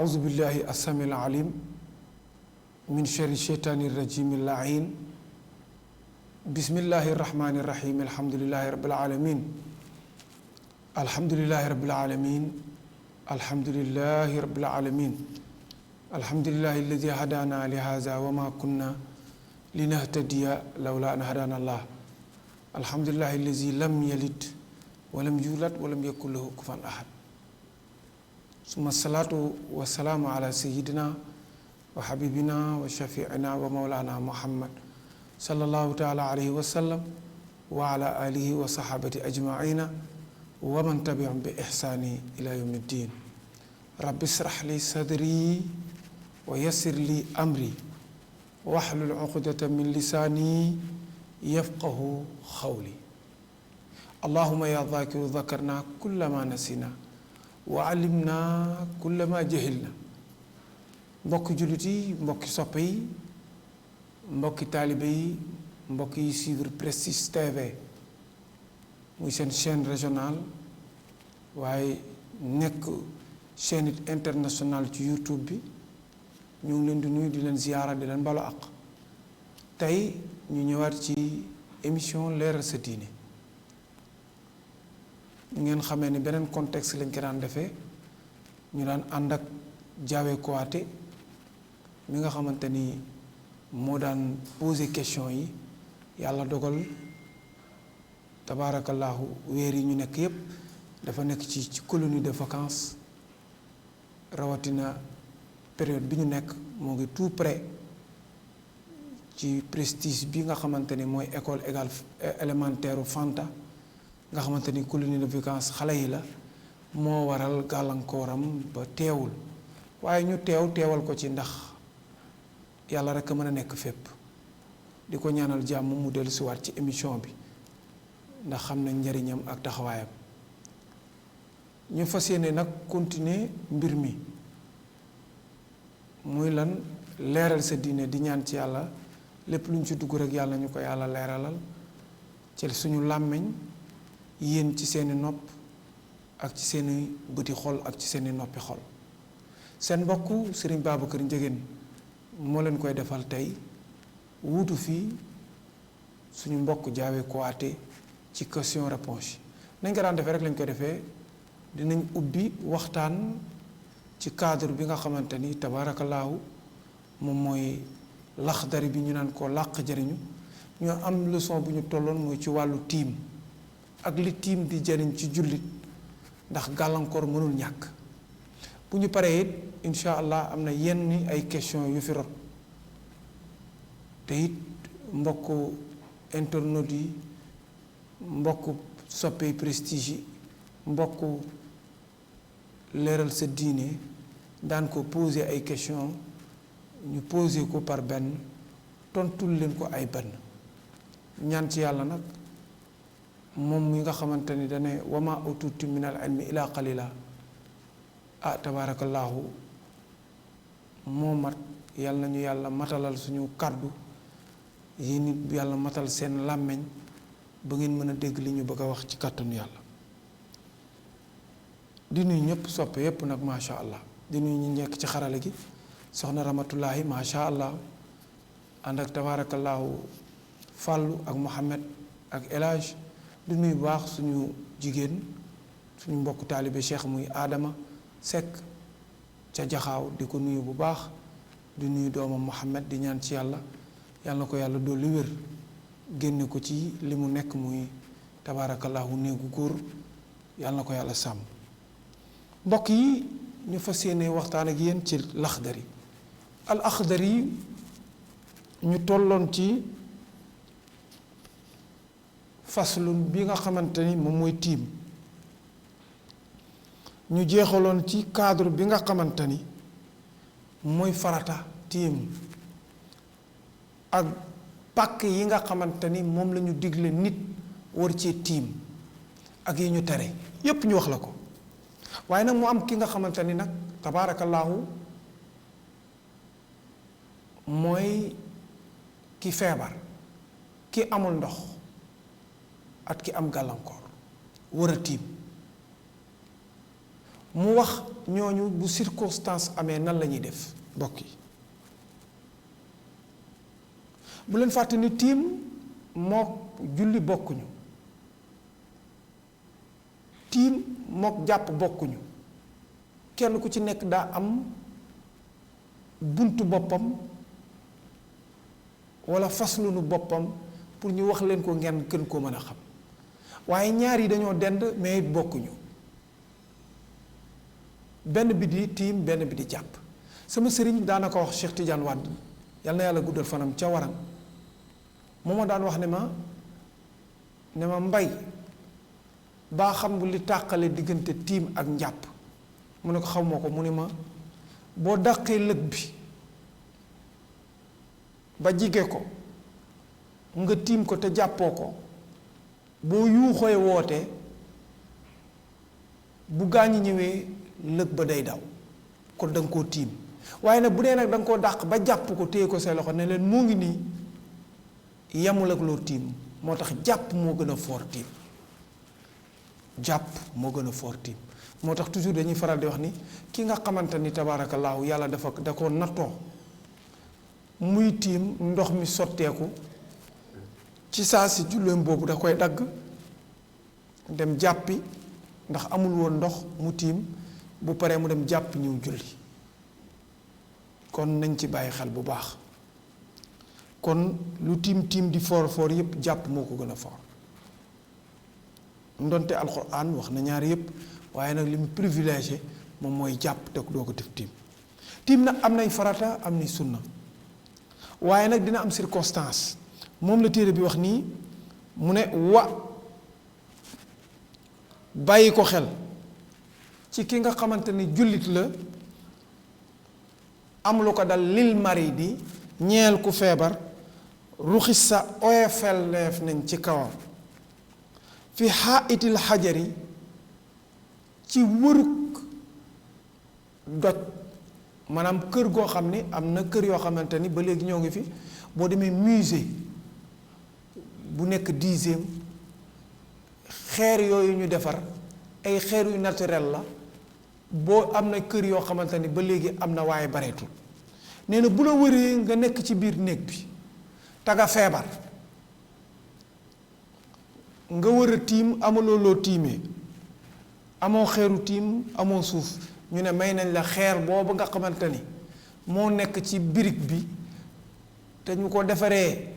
أعوذ بالله السميع العليم من شر الشيطان الرجيم اللعين بسم الله الرحمن الرحيم الحمد لله رب العالمين الحمد لله رب العالمين الحمد لله رب العالمين الحمد لله الذي هدانا لهذا وما كنا لنهتدي لولا أن هدانا الله الحمد لله الذي لم يلد ولم يولد ولم يكن له كفوا أحد ثم الصلاة والسلام على سيدنا وحبيبنا وشفيعنا ومولانا محمد صلى الله تعالى عليه وسلم وعلى آله وصحابته أجمعين ومن تبعهم بإحسان إلى يوم الدين رب اشرح لي صدري ويسر لي أمري واحلل عقدة من لساني يفقه قولي اللهم يا ذاكر ذكرنا كل ما نسينا وعلمنا كل ما جهلنا mbokki jullit yi mbokki soppe yi mbokki taalibe yi mbokk yi suivre Prestige TV muy seen chaîne régionale waaye nekk chaîne internationale ci YouTube bi ñu ngi leen di nuyu di leen ziyaara di leen balu àq tey ñu ñëwaat ci émission leeral sa diine ngeen xamee ni beneen contexte lañ ko daan defee ñu daan ànd ak Diawé Kouyaté mi nga xamante ni moo daan poser question yi yàlla dogal tabaarakallaahu weer yi ñu nekk yépp dafa nekk ci colonie de vacances rawatina période bi ñu nekk moo ngi tout près ci Prestige bi nga xamante ni mooy école élémentaire u Fanta nga xamante ni colonie de vacances xale yi la moo waral gàllankooram ba teewul waaye ñu teewal ko ci ndax yàlla rek a mën a nekk fépp di ko ñaanal jàmm mu dellu siwaat ci émission bi ndax xam na njariñam ak taxawaayam ñu fas yéene nag continuer mbir mi muy lan leeral sa diine di ñaan ci yàlla lépp lu ñu ci dugg rek yàlla ñu ko yàlla leeralal ci suñu làmmiñ yéen ci seeni nopp ak ci seeni bëti xol ak ci seeni noppi xol seen mbokk Serigne Babacar Ndiéguène moo leen koy defal tey wuutu fii suñu mbokk Diawé Kouyaté ci question réponse yi nañ ko daan defee rek lañ koy defee dinañ ubbi waxtaan ci cadre bi nga xamante ni tabaarakallaahu moom mooy laxdari bi ñu naan ko làq jariñu ñoo am leçon bu ñu tolloon mooy ci wàllu tiim ak li tiim di jariñ ci jullit ndax gàllankoor mënul ñàkk bu ñu paree it incha allah am na yenn ay question yu fi rot te it mbokk internautes yi mbokk soppee Prestige yi mbokk leeral sa diine daan ko poser ay question ñu poser ko par benn tontul leen ko ay benn ñaan ci yàlla nag moom mi nga xamante ni dane wama ututu min al ilmi ila qalila tabaarakallaahu moo mat yàlla nañu yàlla matalal suñu kàddu yéen nit yàlla matal seen làmmiñ ba ngeen mën a dégg li ñu bëgg a wax ci kàttanu yàlla di nuyu ñëpp soppe yépp nag macha allah di nuyu ñu nekk ci xarala gi soxna Ramatullahi macha allah ànd ak tabaarakallaahu Fàllu ak Mohamed ak El Hadj di nuyu baax suñu jigéen suñu mbokk taalibe cheikh muy Adama Seck ca jaxaaw di ko nuyu bu baax di nuyu doomam Mohamed di ñaan ci yàlla yàlla na ko yàlla dolli wér génne ko ci li mu nekk muy tabaarakallaahu néegu góor yàlla na ko yàlla sàmm mbokk yi ñu fas yéene waxtaan ak yéen ci laxdari al axdari ñu tolloon ci faslun bi nga xamante ni moom mooy tiim ñu jeexaloon ci cadre bi nga xamante ni mooy farata tiim ak pàkk yi nga xamante ni moom la ñu digle nit war ci tiim ak yi ñu tere yépp ñu wax la ko waaye nag mu am ki nga xamante ni nag tabaarakallaahu mooy ki feebar ki amul ndox ak ki am gàllankoor war a tiim mu wax ñooñu bu circonstance amee nan la ñuy def mbokk yi bu leen fàtte ni tiim mook julli bokkuñu tiim mook jàpp bokkuñu kenn ku ci nekk daa am buntu boppam wala faslunu boppam pour ñu wax leen ko ngeen gën koo mën a xam waaye ñaar yi dañoo dend mais bokkuñu benn bi di tiim benn bi di jàpp sama sëriñ daana ko wax Cheikh Tidiane Wade yal na yàlla guddal fanam ca waram moo ma daan wax ne ma mbay baa xam bu li tàqale diggante tiim ak njàpp mu ne ko xaw ma ko mu ne ma boo dàqee lëg bi ba jige ko nga tiim ko te jàppoo ko boo yuuxooy woote bu gaañi ñëwee lëg ba day daw kon da nga koo tiim waaye nag bu dee nag da nga koo dàq ba jàpp ko téye ko say loxo ne leen moo ngi nii yemul ak loo tiim moo tax jàpp moo gën a foor tiim jàpp moo gën a foor tiim moo tax toujours dañuy faral di wax ni ki nga xamante ni tabaarakallaahu yàlla da ko nattoo muy tiim ndox mi sotteeku ci saa si julleem boobu da koy dagg dem jàppi ndax amul woon ndox mu tiim bu paree mu dem jàpp ñëw julli kon nañ ci bàyyi xel bu baax kon lu tiim di foor foor yépp jàpp moo ko gën a foor ndonte alxuraan wax na ñaar yépp waaye nag li mu privilégié moom mooy jàpp te doo ko def tiim nag am nay farata am nay sunna waaye nag dina am circonstance moom la téere bi wax nii mu ne bàyyi ko xel ci ki nga xamante ni jullit la am lu ko dal lil maridi ñeel ku feebar ruxis sa oyofel leef nañ ci kawam fi xaayitil xajari ci wëruk doj maanaam kër goo xam ni am na kër yoo xamante ni ba léegi ñoo ngi fi boo demee musée bu nekk 10e xeer yooyu ñu defar ay xeer yu naturel la boo am na kër yoo xamante ni ba léegi am na waaye bareetul nee na bu la wëree nga nekk ci biir néeg bi taga feebar nga wër a tiim amaloo loo tiimee amoo xeeru tiim amoo suuf ñu ne may nañ la xeer boobu nga xamante ni moo nekk ci birig bi te ñu ko defaree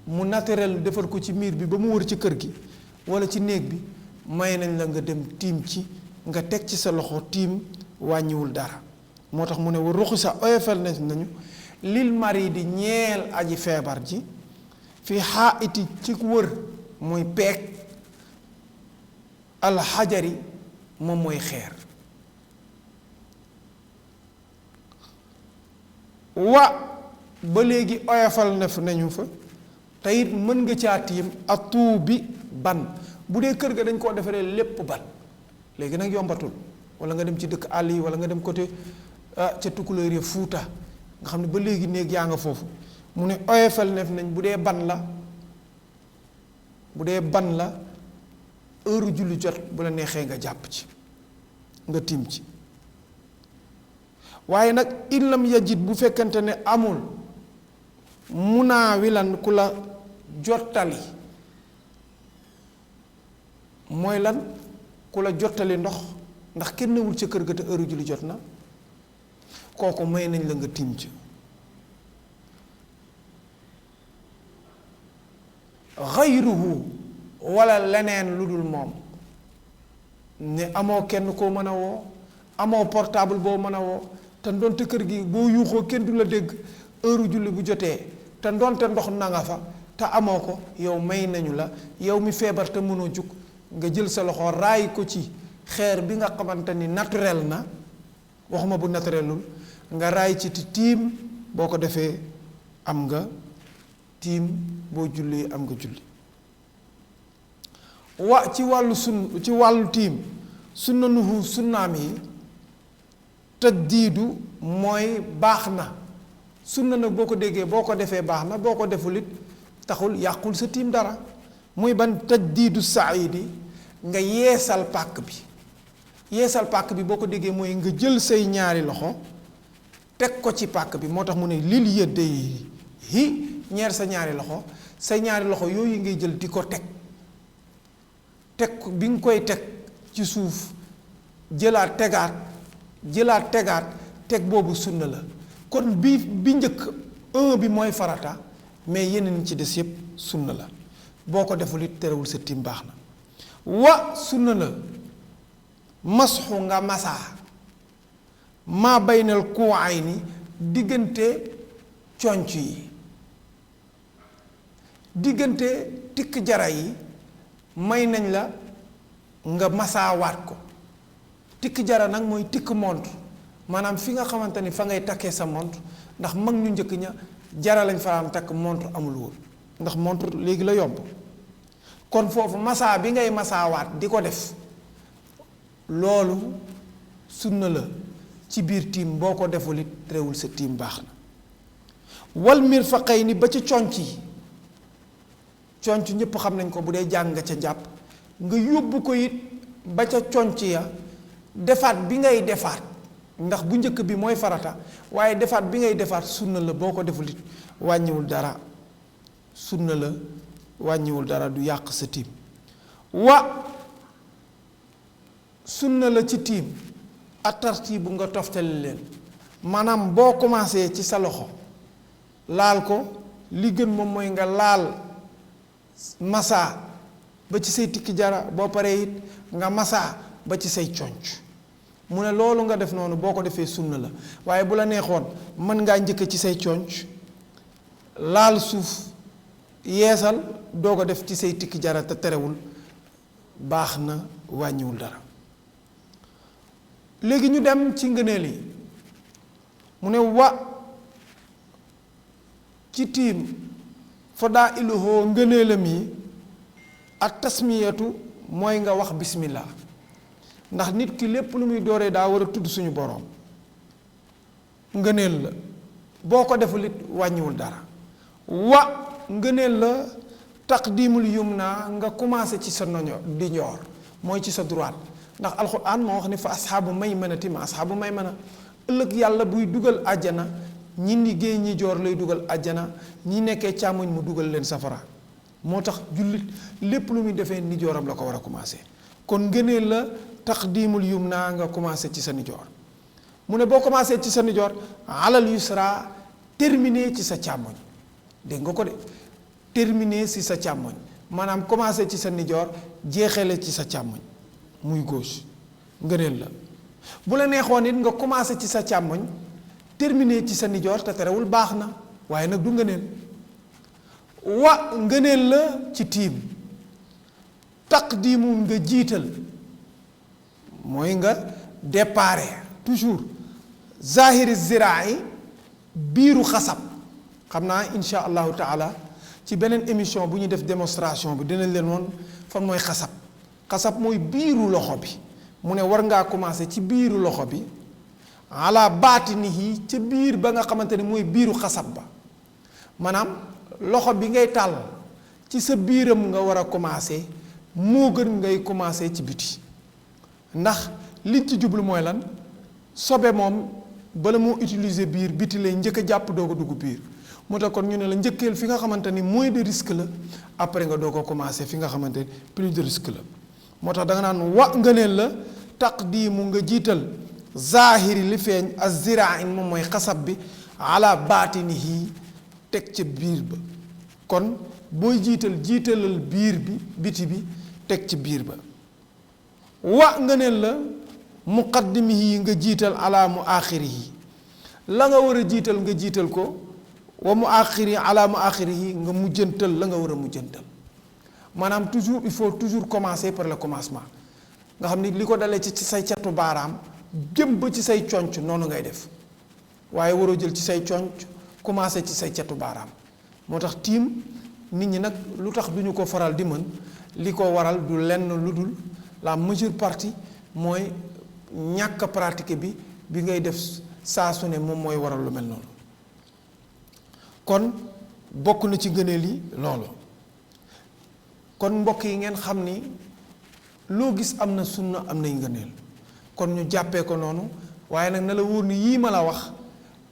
mu naturel defar ko ci miir bi ba mu wër ci kër gi walla ci néeg bi may nañ la nga dem tiim ci nga teg ci sa loxo tiim wàññiwul dara moo tax mu ne war ruxu sa oyofal nañu lil mari di ñeel aji feebar ji fi xaa iti ci wër muy peeg alxajari moom mooy xeer ba léegi oyofal nañu fa te it mën nga caa tiim atu bi ban bu dee kër ga dañ koo defaree lépp ban léegi nag yombatul wala nga dem ci dëkk àll yi wala nga dem côté ca Tukulóor yi Fuuta nga xam ne ba léegi néeg yaa nga foofu mu ne oyofal nañ bu dee ban la heure julli jot bu la neexee nga jàpp ci nga tiim ci waaye nag in lam yajid bu fekkante ne amul munaawilan ku la jottali mooy lan ku la jottali ndox ndax kenn newul ca kër ga te heure julli jot na kooku may nañ la nga tiim ci xayruhu wala leneen lu dul moom ne amoo kenn koo mën a woo amoo portable boo mën a woo te ndonte kër gi boo yuuxoo kenn du la dégg heure julli bu jotee te ndonte ndox na nga fa te amoo ko yow may nañu la yow mi feebar te mënoo jug nga jël sa loxo raay ko ci xeer bi nga xamante ni naturel na waxuma bu naturelul nga raay ci tiim boo ko defee am nga tiim boo jullee am nga julli ci wàllu tiim sunnanuhu sunnaam yi tajdiidu mooy baax na sunna nag boo ko déggee boo ko defee baax na boo ko deful it taxul yàqul sa tiim dara muy ban tajdiidu saidi nga yeesal pàkk bi yeesal pàkk bi boo ko déggee mooy nga jël say ñaari loxo teg ko ci pàkk bi moo tax mu ne lil yëddey hi ñeer sa ñaari loxo say ñaari loxo yooyu ngay jël di ko teg bi nga koy teg ci suuf jëlaat tegaat teg boobu sunna la kon bi njëkk bi mooy farata mais yeneen ci des yépp sunna la boo ko deful it terewul sa tiim baax na wa sunna la masxu nga masaa maa baynal kuwaayni diggante conc yi diggante tikk jara yi may nañ la nga masaawaat ko tikk jara nag mooy tikk montre maanaam fi nga xamante ni fa ngay takkee sa montre ndax mag ñu njëkk ña jara lañ fa am takk montre amul woon ndax montre léegi la yomb kon foofu masaa bi ngay masaawaat di ko def loolu sunna la ci biir tiim boo ko deful it réewul sa tiim baax na wal mirfaqayni ba ci conc yi conc ñépp xam nañ ko bu dee jàng nga ca njàpp nga yóbbu ko it ba ca conc ya defaat bi ngay defaat ndax bu njëkk bi mooy farata waaye defaat bi ngay defaat sunna la boo ko deful it wàññiwul dara sunna la wàññiwul dara du yàq sa tiim sunna la ci tiim attartiibu nga toftale leen maanaam boo commencé ci sa loxo laal ko li gën moom mooy nga laal masaa ba ci say tikki jara boo paree it nga masaa ba ci say conc mu ne loolu nga def noonu boo ko defee sunna la waaye bu la neexoon mën ngaa njëkk ci say conc laal suuf yeesal doo ko def ci say tikki jara te terewul baax na wàññiwul dara léegi ñu dem ci ngëneel yi mu ne ci tiim fa daa iluhoo ngëneelam yi ak tasmiyatu mooy nga wax bismillah ndax nit ki lépp lu muy dooree daa war a tudd suñu boroom ngëneel la boo ko deful it wàññiwul dara ngëneel la taqdimul yumna nga commencé ci sa di njoor mooy ci sa droite ndax alxuraan moo wax ni fa asxaabu maymanati ma asxaabu maymana ëllëg yàlla buy dugal àjjana ñi liggéey ñi joor lay dugal àjjana ñi nekkee càmmoñ mu dugal leen safara moo tax jullit lépp lu muy defee nijooram la ko war a commencé kon ngëneel la taqdimul yumna nga commencé ci sa nijoor mu ne boo commencé ci sa nijoor alal yusra terminé ci sa càmmoñ dégg nga ko de terminé ci sa càmmoñ maanaam commencé ci sa nijoor jeexale ci sa càmmoñ muy gauche ngëneel la bu la neexoon it nga commencé ci sa càmmoñ terminé ci sa nijoor te terewul baax na waaye nag du ngëneel ngëneel la ci tiim taqdimu nga jiital mooy nga déparé toujours zahiri ziraa biiru xasab xam naa insha allahu taala ci beneen émission bu ñuy def démonstration bi dinañ leen woon fan mooy xasab mooy biiru loxo bi mu ne war ngaa commencé ci biiru loxo bi ala baatinihi ca biir ba nga xamante ne mooy biiru xasab ba maanaam loxo bi ngay tàll ci sa biiram nga war a commencé moo gën ngay commencé ci biti ndax liñ ci jublu mooy lan sobe moom bala moo utiliser biir biti lay njëkk a jàpp doo ko dugg biir moo tax kon ñu ne la njëkkeel fi nga xamante ni moins de risque la après nga doo ko commencé fi nga xamante ni plus de risque la moo tax da nga naan ngëneel la taqdimu nga jiital zahiri li feeñ az-zira'in moom mooy xasab bi ala baatinihi teg ca biir ba kon booy jiitalal biir bi biti bi teg ci biir ba ngëneel la muqaddimihi nga jiital ala muaxirihi la nga war a jiital nga jiital ko wa muaxiri ala muaxirihi nga mujjantal la nga war a mujjantal maanaam toujours il faut toujours commencer par le commencement nga xam ni li ko dalee ci say catu baaraam jëm ba ci say conc noonu ngay def waaye waroo jël ci say conc commencer ci say catu baaraam moo tax tiim nit ñi nag lu tax duñu ko faral di mën li ko waral du lenn lu dul la majeure partie mooy ñàkk pratique bi ngay def saa su ne moom mooy waral lu mel noonu kon bokk na ci ngëneel yi loolu kon mbokk yi ngeen xam ni loo gis am na sunna am nay ngëneel kon ñu jàppee ko noonu waaye nag na la wóor ni yii ma la wax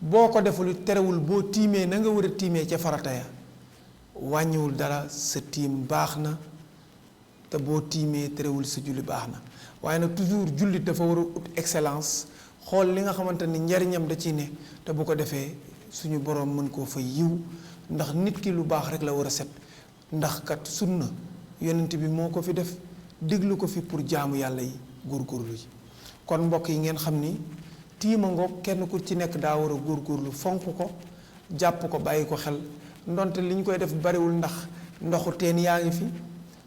boo ko deful terewul boo tiimee na nga war a tiimee ca farata ya wàññiwul dara sa tiim baax na te boo tiimee terewul sa julli baax na waaye nag toujours jullit dafa war a ut excellence xool li nga xamante ni njariñam da ciy ne te bu ko defee suñu boroom mën koo fa yiw ndax nit ki lu baax rek la war a set ndax kat sunna yonent bi moo ko fi def déglu ko fi pour jaamu yàlla yi góorgóorlu ji kon mbokk yi ngeen xam ni tiima ngoog kenn ku ci nekk daa war a góorgóorlu fonk ko jàpp ko bàyyi ko xel ndonte li ñu koy def bariwul ndax ndoxu teen yaa ngi fi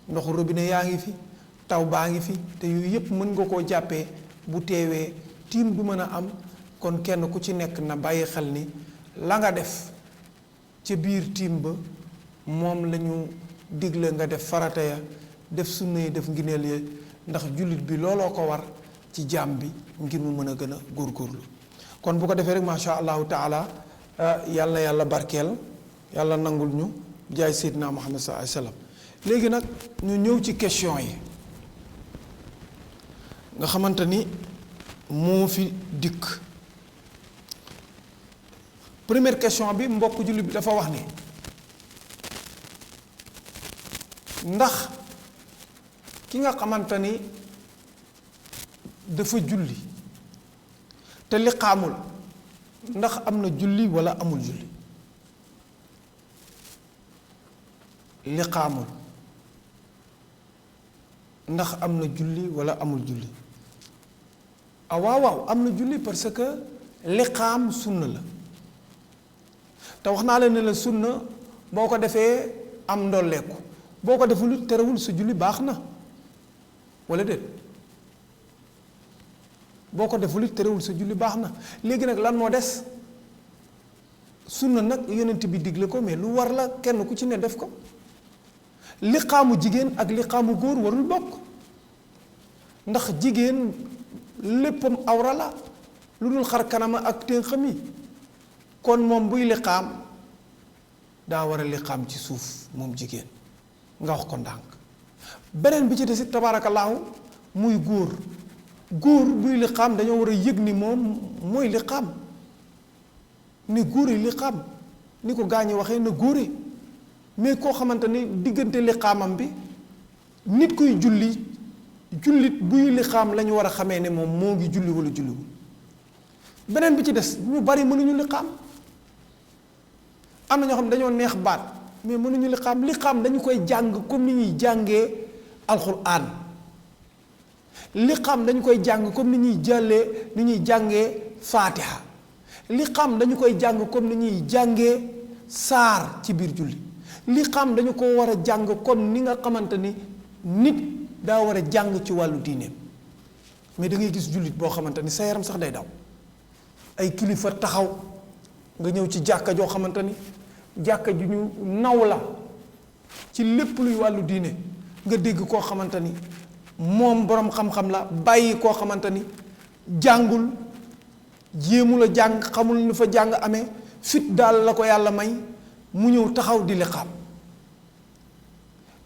ndoxu robinet yaa ngi fi taw baa ngi fi te yooyu yépp mën nga koo jàppee bu teewee tiim du mën a am kon kenn ku ci nekk na bàyyi xel ni la nga def ca biir tiim ba moom lañu digle nga def farata ya def sunna yi def ngineel ya ndax jullit bi looloo ko war ci jaam bi ngir mu mën a gën a góorgóorlu kon bu ko defee rek macha allahu taala yàlla barkeel yàlla nangul ñu jaay seydina muhammad sallallahu alayhi wasallam léegi nag ñu ñëw ci question yi nga xamante ni moo fi dikk première question bi mbokk jullit bi dafa wax ni ndax ki nga xamante ni dafa julli te liqaamul ndax am na julli walla amul julli liqaamul ndax am na julli walla amul julli waaw am na julli parce que liqaam sunna la te wax naa la ne la sunna boo ko defee am ndolleeku boo ko deful terewul sa julli baax na walla déet boo ko deful terewul sa julli baax na léegi nag lan moo des sunna nag yonent bi digle ko mais lu war la kenn ku ci ne def ko liqaamu jigéen ak liqaamu góor warul bokk ndax jigéen léppam awra la lu dul xar kanama ak ténxam yi kon moom buy liqaam daa war a liqaam ci suuf moom jigéen nga wax ko ndànk beneen bi ci des it tabaarakallaahu muy góor buy liqaam dañoo war a yëg ni moom mooy liqaam ni góor yi liqaam ni ko gaañi waxee na góor yi mais koo xamante ni diggante liqaamam bi nit kuy jullit buy liqaam la ñu war a xamee ne moom moo ngi julli wala julliwul beneen bi ci des ñu bari mënuñu liqaam am na ñoo xam ne dañoo neex baat mais mënuñu liqaam dañu koy jàng comme ni ñuy jàngee alxuraan liqaam dañu koy jàng comme ni ñuy jàngee faatiha liqaam dañu koy jàng comme ni ñuy jàngee saar ci biir julli liqaam dañu ko war a jàng comme ni nga xamante ni nit daa war a jàng ci wàllu diineem mais da ngay gis jullit boo xamante ni sa yaram sax day daw ay kilifa taxaw nga ñëw ci jàkka joo xamante ni jàkka ju ñu naw la ci lépp luy wàllu diine nga dégg koo xamante ni moom boroom xam-xam la bàyyi koo xamante ni jàngul jéemu la jàng xamul ni fa jàng amee fit daal la ko yàlla may mu ñëw taxaw di liqaam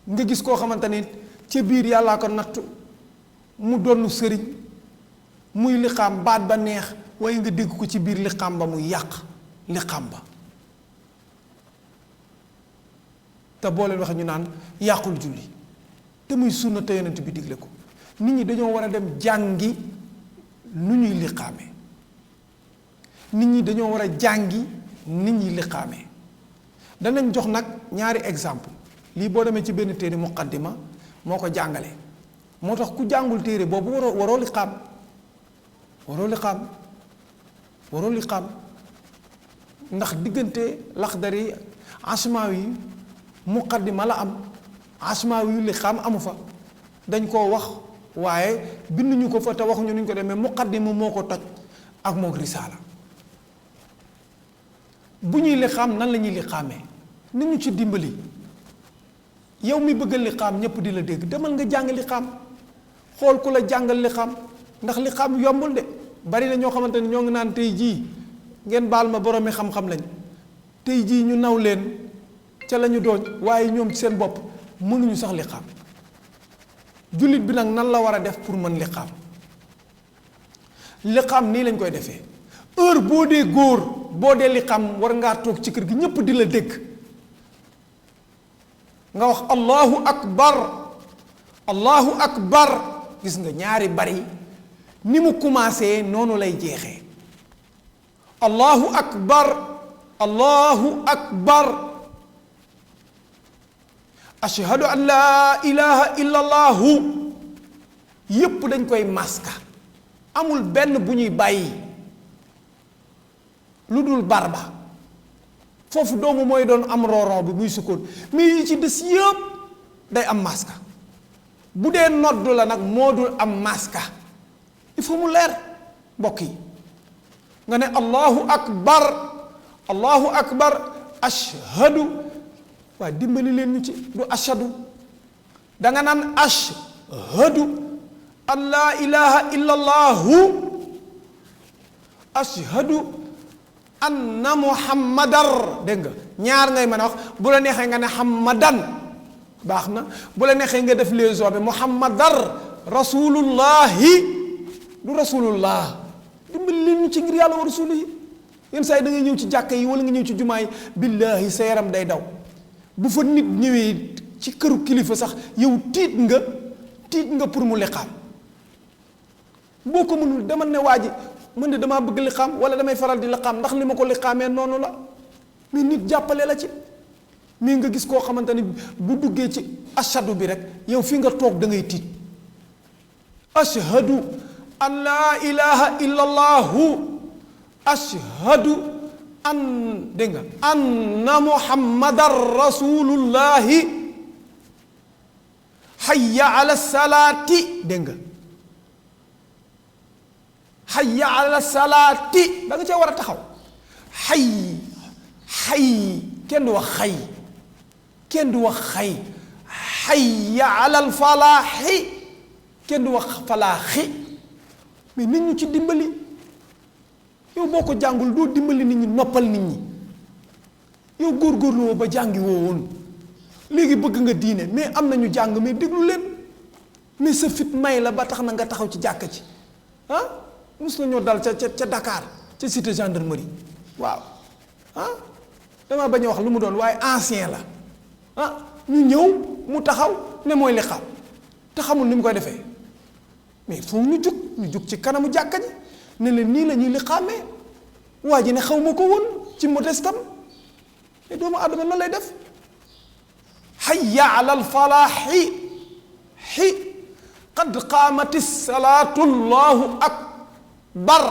nga gis koo xamante ni ca biir yàllaa ko nattu mu donn sëriñ muy liqaam baat ba neex waaye nga dégg ko ci biir liqaam ba muy yàq liqaam ba te boo leen wax ñu naan yàqul julli te muy sunna te yonent bi digle ko nit ñi dañoo war a dem jàngi nu ñuy liqaamee nit ñi dañoo war a jàngi nit ñi liqaamee danañ jox nag ñaari exemple lii boo demee ci benn téere muqaddima moo ko jàngale moo tax ku jàngul téere boobu waroo liqaam ndax diggante Laxdari Asmaawi muqaddima la am Asmaawi liqaam amu fa dañ koo wax waaye binduñu ko fa te waxuñu nuñ ko demee muqaddima moo ko toj ak mook risaala bu ñuy liqaam nan la ñuy liqaamee ni ñu ci dimbali yow mi bëgg a liqaam ñëpp di la dégg demal nga jàng liqaam xool ku la jàngal liqaam ndax liqaam yombul de bari na ñoo xamante ni ñoo ngi naan tey jii ngeen baal ma boroomi xam-xam lañ tey jii ñu naw leen ca la ñu doon waaye ñoom ci seen bopp mënuñu sax liqaam jullit bi nag nan la war a def pour mën liqaam liqaam nii lañ koy defee heure boo dee góor boo dee liqaam war ngaa toog ci kër gi ñépp di la dégg nga wax allahu akbar allahu akbar gis nga ñaari bari ni mu commencé noonu lay jeexee allahu akbar allahu akbar ashhadu an laa ilaha illa allahu yépp dañ koy maska amul benn bu ñuy bàyyi lu dul barba foofu doomu mooy doon am rooron bi muy sukkoon mais yi ci des yëpp day am maska bu dee noddu la nag moo dul am maska il faut mu leer mbokk yi nga ne allahu akbar ashhadu waa dimbali leen ñu ci du ashhadu danga naan ashhadu an laa ilaha illa allahu ashhadu anna muhammadar dégg nga ñaar ngay mën a wax bu la neexee nga ne hammadan baax na bu la neexee nga def liaison bi muhammadar rasulullahi du rasulullah dimbali leen ñu ci ngir yàlla wa rasulihi yenn saa yi da ngay ñëw ci jàkka yi wala nga ñëw ci jumaa yi billaahi sa yaram day daw bu fa nit ñëwee ci këru kilifa sax yow tiit nga pour mu liqaam boo ko mënul demal ne waa ji man de damaa bëgg liqaam wala damay faral di liqaam ndax li ma ko liqaamee noonu la mais nit jàppale la ci mii nga gis koo xamante ni bu duggee ci ashadu bi rek yow fi nga toog da ngay tiit ashhadu an laa ilaha illa allahu ashhadu an dégg nga anna muhammadan rasulullahi hayya ala salaati dégg nga hayya ala salaati da nga cee war a taxaw xay kenn du wax xay kenn du wax xay hayya ala alfalaaxi kenn du wax falaaxi mais nit ñu ci dimbali yow boo ko jàngul doo dimbali nit ñi noppal nit ñi yow góorgóorlu woo ba jàngi woo woon léegi bëgg nga diine mais am nañu jàng mais déglu leen mais sa fit may la ba tax na nga taxaw ci jàkka ci mus na ñoo dal ca Dakar ca cité gendarmerie waaw dama bañ a wax lu mu doon waaye ancien la ñu ñëw mu taxaw ne mooy liqaam te xamul ni mu koy defee mais foog ñu jug ci kanamu jàkka ji ne leen nii la ñuy liqaamee waa ji ne xaw ma ko woon ci modestam mais doomu aadama lan lay def hayya ala alfalaaxi qad qaamati salaatu allahu akbar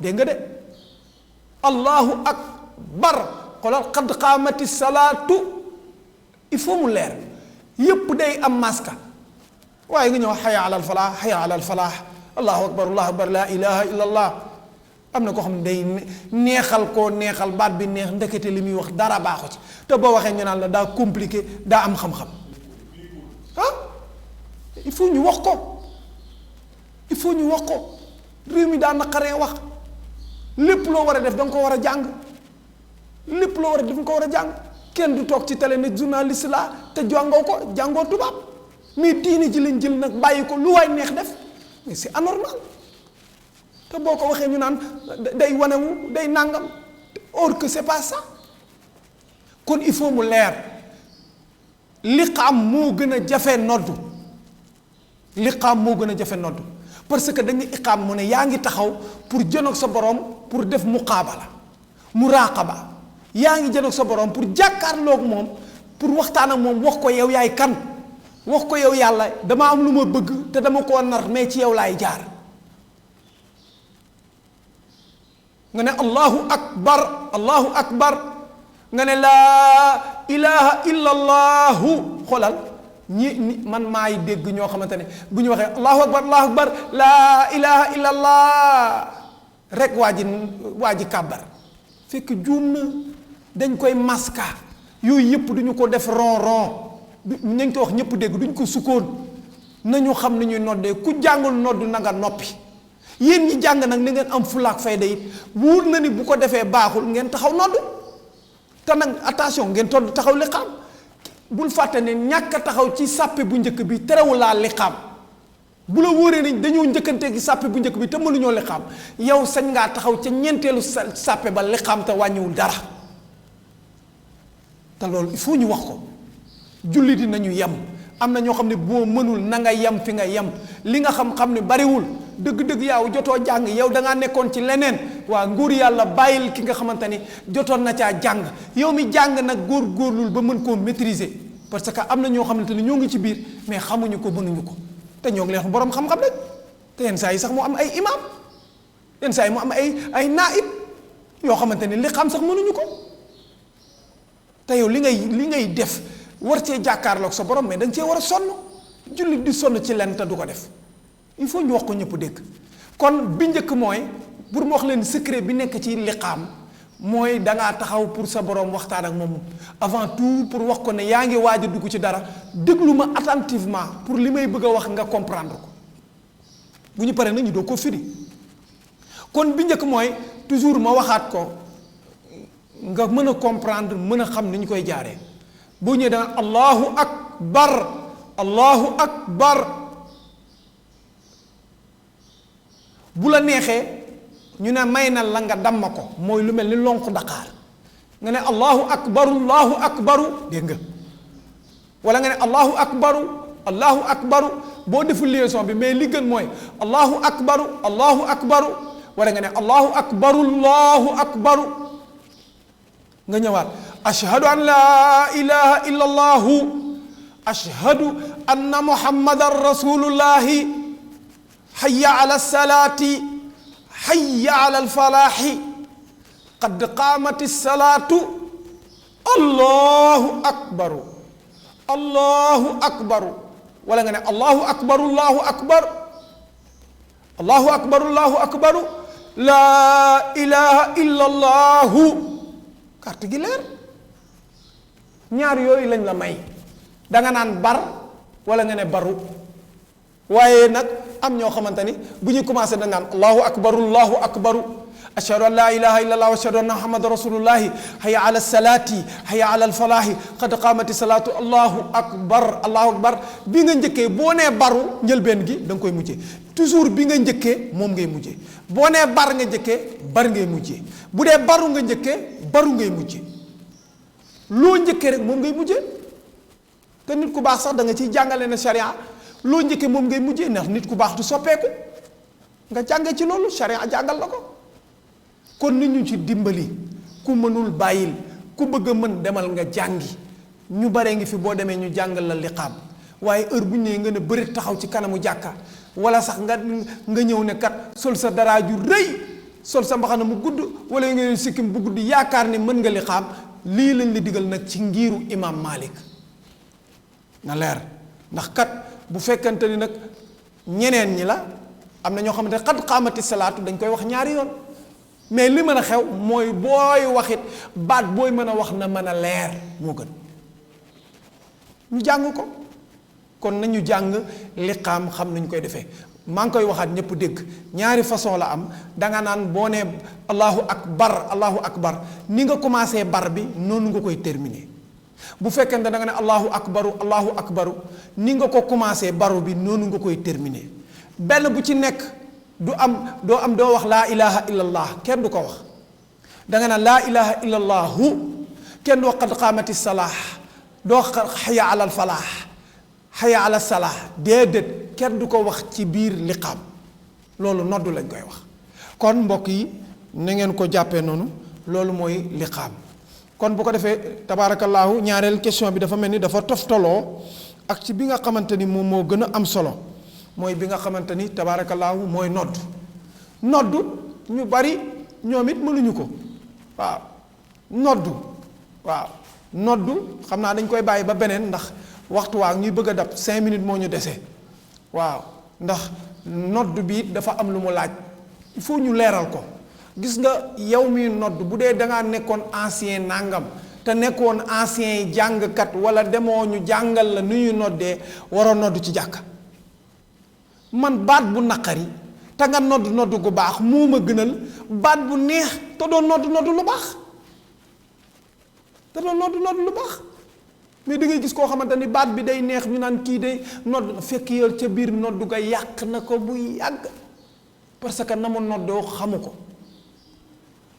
dégg nga de allahu akbar xoolal qad qaamati salaatu il faut mu leer yépp day am maska waaye nga ñëw hayya ala alfalaax hayya ala alfalaax allahu akbar la ilaha illa allah am na koo xam ne day neexal baat bi neex ndekete li muy wax dara baaxu ci te boo waxee ñu naan la daa compliqué daa am xam-xam il faut ñu wax ko réew mi daa naqaree wax lépp loo war a def da nga ko war a jàng lépp loo war a def da nga ko war a jàng kenn du toog ci télé ne journaliste la te jàngoo tubaab mais diine ji lañ jël nag bàyyi ko lu waay neex def mais c'est anormal te boo ko waxee ñu naan day wanewu day nàngam or que c'est pas ça kon il faut mu leer liqaam moo gën a jafe noddu parce que dañuy iqaam mu ne yaa ngi taxaw pour jënoog sa borom pour def muqaabala muraqaba yaa ngi jënoog sa borom pour jàkkaarloog moom pour waxtaan ak moom wax ko yow yaay kan wax ko yow yàlla dama am lu ma bëgg te dama koo nar mais ci yow laay jaar nga ne allahu akbar nga ne laa ilaha illa allahu xoolal ñi man maay dégg ñoo xamante ne bu ñu waxee allahu akbar laa ilaha illa allah rek waa ji kàbbar fekk juum na dañ koy maska yooyu yëpp duñu ko def ron ñu ko wax ñëpp dégg duñ ko sukkoon nañu xam ni ñuy noddee ku jàngul nodd na nga noppi yéen ñi jàng nag ni ngeen am fulaak fayda it wóor na ni bu ko defee baaxul ngeen taxaw nodd te nag attention ngeen todd taxaw liqaam bul fàtte ne ñàkk a taxaw ci sàppe bu njëkk bi terewul laa liqaam bu la wóoree ni dañoo njëkkante gi sàppe bu njëkk bi te mënuñoo liqaam yow sañ ngaa taxaw ca ñeenteelu sàppe ba liqaam te wàññiwul dara te loolu il faut ñu wax ko. julli di nañu yem am na ñoo xam ne boo mënul na nga yem fi nga yem li nga xam ne bariwul dëgg-dëgg yow jotoo jàng yow da ngaa nekkoon ci leneen waa nguur yàlla bàyyil ki nga xamante ni jotoon na caa jàng yow mi jàng nag góorlul ba mën koo maîtriser parce que am na ñoo xamante ni ñoo ngi ci biir mais xamuñu ko mënuñu ko te ñoo ngi leen borom xam-xam rek te yenn saa yi sax mu am ay imam yenn saa yi mu am ay naib yoo xamante ni li xam sax mënuñu ko te yow li ngay def war cee jàkkaarloog sa borom mais da nga cee war a sonn jullit di sonn ci lenn te du ko def il faut ñu wax ko ñëpp dégg kon bi njëkk mooy pour mu wax leen secret bi nekk ci liqaam mooy dangaa taxaw pour sa borom waxtaan ak moom avant tout pour wax ko ne yaa ngi waaj a dugg ci dara déglu ma attentivement pour li may bëgg a wax nga comprendre ko bu ñu paree nag ñu doo ko firi kon bi njëkk mooy toujours ma waxaat ko nga mën a comprendre mën a xam ni ñu koy jaaree boo ñëwee danga allahu akbar bu la neexee ñu ne may na la nga damma ko mooy lu mel ni lonk Dakar nga ne allahu akbaru dégg nga wala nga ne allahu akbaru boo deful liaison bi mais li gën mooy allahu akbaru wala nga ne allahu akbaru nga ñëwaat ashhadu an la ilaha illa allahu ashhadu anna muhammadan rasulullahi hayya ala salaati hayya ala alfalaahi qad qaamati salaatu allahu akbaru wala nga ne allahu akbaru laa ilaha illa allahu carte gi leer ñaar yooyu lañ la may danga naan bar wala nga ne baru waaye nag am ñoo xamante ni bu ñuy commencé dañ naan allahu akbaru ashhadu an la ilaha illa allah wa ashhadu anna muhammadan rasulullahi hayya ala salaati hayya ala alfalaahi qad qaamati salaatu allahu akbar bi nga njëkkee boo nee baru njëlbeen gi da nga koy mujjee toujours bi nga njëkkee moom ngay mujjee boo nee bar nga njëkkee bar ngay mujjee bu dee baru nga njëkkee baru ngay mujjee loo njëkkee rek moom ngay mujjee te nit ku baax sax da nga ciy jàngale na sharia loo njëkkee moom ngay mujjee ndax nit ku baax du soppeeku nga jànge ci loolu sharia jàngal la ko kon nit ñu ci dimbali ku mënul bàyyil ku bëgg a mën demal nga jàngi ñu bare ngi fi boo demee ñu jàngal la liqaam waaye heure bu ñu nee nga ne bëri taxaw ci kanamu jàkka wala sax nga ñëw ne kat sol sa dara ju rëy sol sa mbaxana mu gudd wala nga ne sikkim bu gudd yaakaar ni mën nga liqaam lii lañ la digal nag ci ngiiru imam Malik na leer ndax kat bu fekkante ni nag ñeneen ñi la am na ñoo xamante ne xad xaamati salaatu dañ koy wax ñaari yoon mais li mën a xew mooy booy waxit baat booy mën a wax na mën a leer moo gën ñu jàng ko kon nañu jàng liqaam xam nañu koy defee maa ngi koy waxaat ñëpp dégg ñaari façon la am danga naan boo nee allahu akbar ni nga commencé bar bi noonu nga koy terminer bu fekkente da nga ne allahu akbaru ni nga ko commencé baru bi noonu nga koy terminer benn bu ci nekk doo wax laa ilaha illallah kenn du ko wax danga naan laa ilaha illallahu kenn du wax qad qaamati salaah doo wax xaya alal falaax xaya ala salaah déedéet kenn du ko wax ci biir liqaam loolu noddu lañ koy wax kon mbokk yi na ngeen ko jàppee noonu loolu mooy liqaam kon bu ko defee tabaarakallaahu ñaareel question bi dafa mel ni dafa toftaloo ak ci bi nga xamante ni moom moo gën a am solo mooy bi nga xamante ni tabaarakallaahu mooy nodd ñu bari ñoom it mënuñu ko waaw noddu xam naa dañ koy bàyyi ba beneen ndax waxtu waa ñuy bëgg a dab 5 minutes moo ñu dese waaw ndax nodd bi dafa am lu mu laaj il faut ñu leeral ko gis nga yow mi nodd bu dee dangaa nekkoon ancien nangam te nekkoon ancien jàngkat wala demoo ñu jàngal la nu ñuy noddee waroo nodd ci jàkka man baat bu naqari te nga nodd gu baax moo ma gënal baat bu neex te doo nodd lu baax mais da ngay gis koo xamante ni baat bi day neex ñu naan kii day nodd fekk yow ca biir noddu ga yàq na ko bu yàgg parce que na mu noddoo xamu ko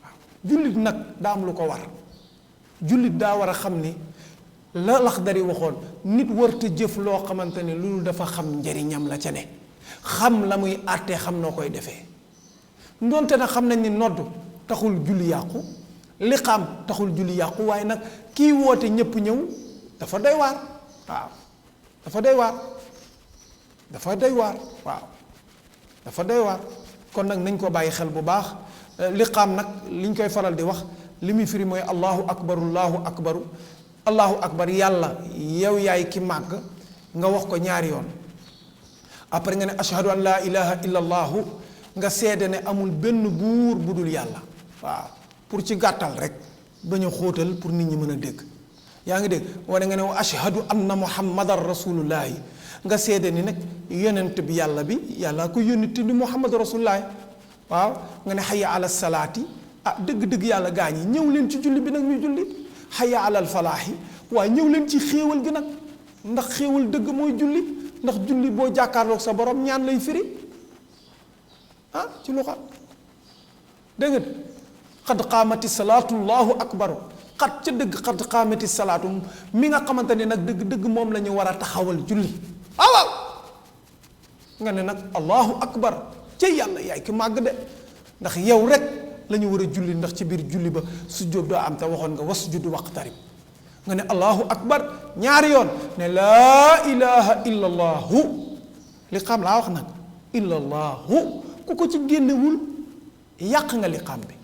waaw jullit nag daa am lu ko war jullit daa war a xam ni la Laxdari waxoon nit warta jëf loo xamante ni loolu dafa xam njëriñam la ca ne xam la muy àttee xam noo koy defee ndonte nag xam nañ ni nodd taxul julli yàqu liqaam taxul julli yàqu waaye nag kii woote ñëpp ñëw dafa doy waar waaw dafa doy waar dafa doy waar waaw dafa doy waar kon nag nañ ko bàyyi xel bu baax liqaam nag liñ koy faral di wax li muy firi mooy allahu akbar yàlla yow yaay ki màgg nga wax ko ñaari yoon après nga ne ashhadu an laa ilaha illa allahu nga seede ne amul benn buur bu dul yàlla waaw pour ci gàttal rek bañ a xóotal pour nit ñi mën a dégg yaa ngi dégg wane nga ne wa ashhadu anna muhammadan rasulullahi nga seede ni nag yonent bi yàlla ko yónni te ni muhammad rasulullahi waaw nga ne xayya ala salaati dëgg-dëgg yàlla gaa ñi ñëw leen ci julli bi nag ñu julli xayya alal falaaxi waaye ñëw leen ci xéewal gi nag ndax xéewal dëgg mooy julli ndax julli boo jàkkaarloog sa borom ñaan lay firi ci lu xam dégg nga xad qaamati salaatu allahu akbaru xat ca dëgg xad qaamati salaatu mi nga xamante ni nag dëgg moom la ñu war a taxawal julli waaw nga ne nag allahu akbar ca yàlla yaay ki màgg de ndax yow rek la ñu war a julli ndax ci biir julli ba sujjóot doo am te waxoon nga wasjud waqtarib nga ne allahu akbar ñaari yoon ne laa ilaha illa allahu li xam laa wax nag illa allahu ku ko ci génnewul yàq nga li xam bi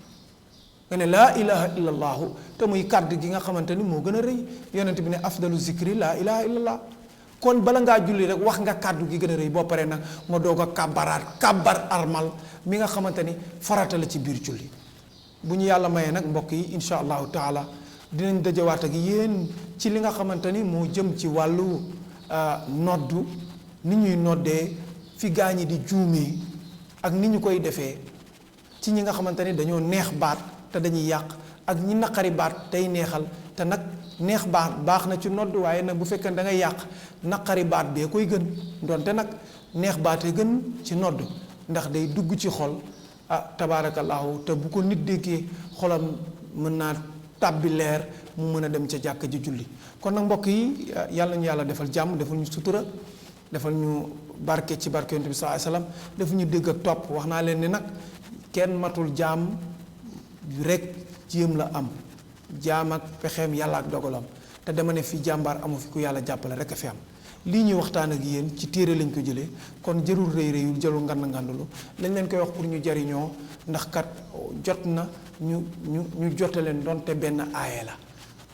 nga ne laa ilaha illa allahu te muy kàddu gi nga xamante ni moo gën a rëy yonent bi ne afdalu zikri laa ilaha illa allah kon bala ngaa julli rek wax nga kàddu gi gën a rëy boo paree nag nga doog a kàbbar armal mi nga xamante ni farata la ci biir julli bu ñu yàlla mayee nag mbokk yi insha allahu taala dinañ dajawaat ak yéen ci li nga xamante ni moo jëm ci wàllu noddu ni ñuy noddee fi gaa ñi di juumee ak ni ñu koy defee ci ñi nga xamante ni dañoo neex baat te dañuy yàq ak ñi naqari baat tey neexal te nag neex baat baax na ci nodd waaye nag bu fekkee da ngay yàq naqari baat bee koy gën donte nag neex baatee gën ci nodd ndax day dugg ci xol tabaarakallaahu te bu ko nit déggee xolam mën naa tàbbi leer mu mën a dem ca jàkk ji julli kon nag mbokk yi yàlla ñu yàlla defal jàmm defal ñu sutura defal ñu barke ci barke yonent bi sallallaahu alayhi wa sallam defal ñu dégg ak topp wax naa leen ni nag kenn matul jaam rek jéem la am jaam ak pexeem yàlla ak dogalam te dama ne fii jàmbaar amu fi ku yàlla jàppale rek a fi am lii ñuy waxtaan ak yéen ci téere lañ ko jëlee kon jërul rëy rëyul jëlul ngandulu lañ leen koy wax pour ñu jariñoo ndax kat jot na ñu jotaleen donte benn aaye la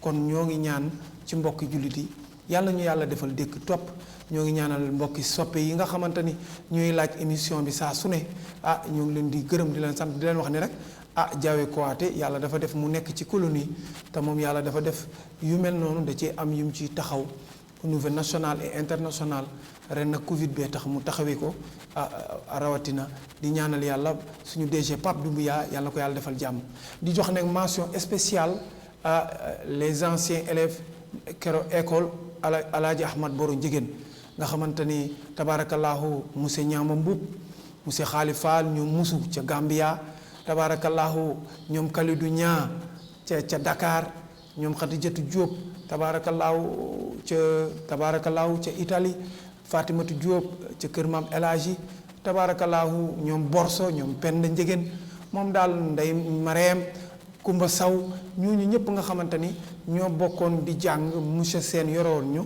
kon ñoo ngi ñaan ci mbokki jullit yi yàlla ñu yàlla defal dégg topp ñoo ngi ñaanal mbokki soppe yi nga xamante ni ñooy laaj émission bi saa su ne ñoo ngi leen di gërëm di leen sant di leen wax ni rek Diawé Kouyaté yàlla dafa def mu nekk ci colonie te moom yàlla dafa def yu mel noonu da cee am yum ci taxaw au niveau national et international ren nag Covid bee tax mu taxawee ko rawatina di ñaanal yàlla suñu DG Pape Doumbouya yàlla ko yàlla defal jàmm di jox nag mention spéciale les anciens élèves kero école Alaaji Ahmad Boro Njigéen nga xamante ni tabaarakallaahu monsieur Ñaama Mbub monsieur Xaalifal ñoom musu ca Gambia tabaarakallaahu ñoom Kalidou Ñaa ca Dakar ñoom Xadijatu Jóob tabaarakallaahu ca Italie Fatimatu Jóob ca kër maam El Hadji tabaarakallaahu ñoom Borso ñoom Penda Njigéen moom daal Ndey Mareem Kumba Saw ñooñu ñëpp nga xamante ni ñoo bokkoon di jàng monsieur Sène yoroon ñu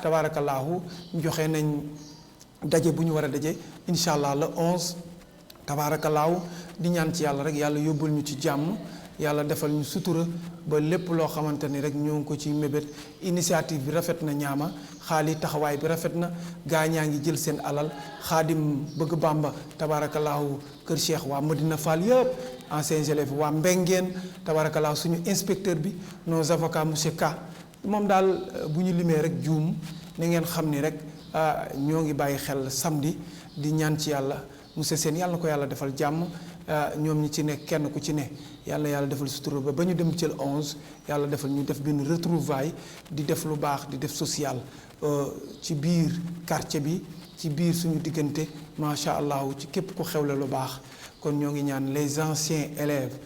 tabaarakallaahu joxe nañ daje bu ñu war a daje incha allah le 11 tabaarakallaahu di ñaan ci yàlla rek yàlla yóbbul ñu ci jàmm yàlla defal ñu sutura ba lépp loo xamante ni rek ñoo ngi ko ci mébét initiative bi rafet na ñaama xaali taxawaay bi rafet na gaa ñaa ngi jël seen alal xaadim bëgg bàmba tabaarakallaahu kër Cheikh waa Medina Fall yëpp anciens élèves waa Mbengeen tabaarakallaahu suñu inspecteur bi nos avocats monsieur Ka moom daal bu ñu limee rek juum na ngeen xam ni rek ñoo ngi bàyyi xel samedi di ñaan ci yàlla monsieur Sène yàlla na ko yàlla defal jàmm ñoom ñi ci ne kenn ku ci ne yàlla defal sutura ba ñu dem ci le 11 yàlla defal ñu def benn retrouvaille di def lu baax di def social ci biir quartier bi ci biir suñu diggante macha allah ci képp ku xewle lu baax. kon ñoo ngi ñaan les anciens élèves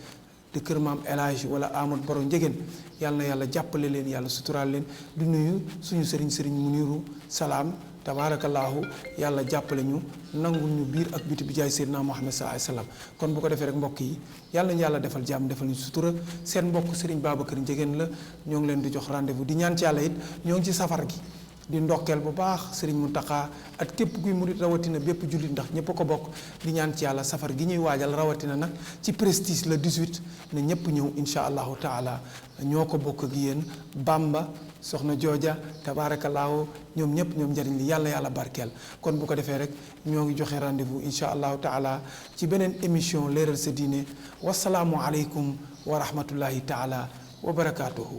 de Kër Maam El Hadj wala Amadou Baro Njegen yàlla na yàlla jàppale leen yàlla suturaal leen di nuyu suñu sëriñ Muniru Salaam tabaarakallaahu yàlla jàppale ñu nangul ñu biir ak biti bi jaay Seydina Muhammad sallallahu alayhi wasallam kon bu ko defee rek mbokk yi yàlla ñu yàlla defal jàmm defal ñu sutura seen mbokk sëriñ Babacar Njegen la ñoo ngi leen di jox rendez-vous di ñaan ci yàlla it ñoo ngi ci safar gi di ndokkeel bu baax sëriñ Mountakha ak képp kuy murit rawatina bépp jullit ndax ñëpp a ko bokk di ñaan ci yàlla safar gi ñuy waajal rawatina nag ci Prestige le 18 ne ñëpp ñëw insha allahu taala ñoo ko bokk ak yéen Bamba soxna jooja tabaarakallaahu ñoom ñëpp ñoom njariñ li yàlla barkeel kon bu ko defee rek ñoo ngi joxe rendez-vous insha allahu taala ci beneen émission leeral sa diine wasalaamu aleykum wa rahmatullahi taala wa barakaatuhu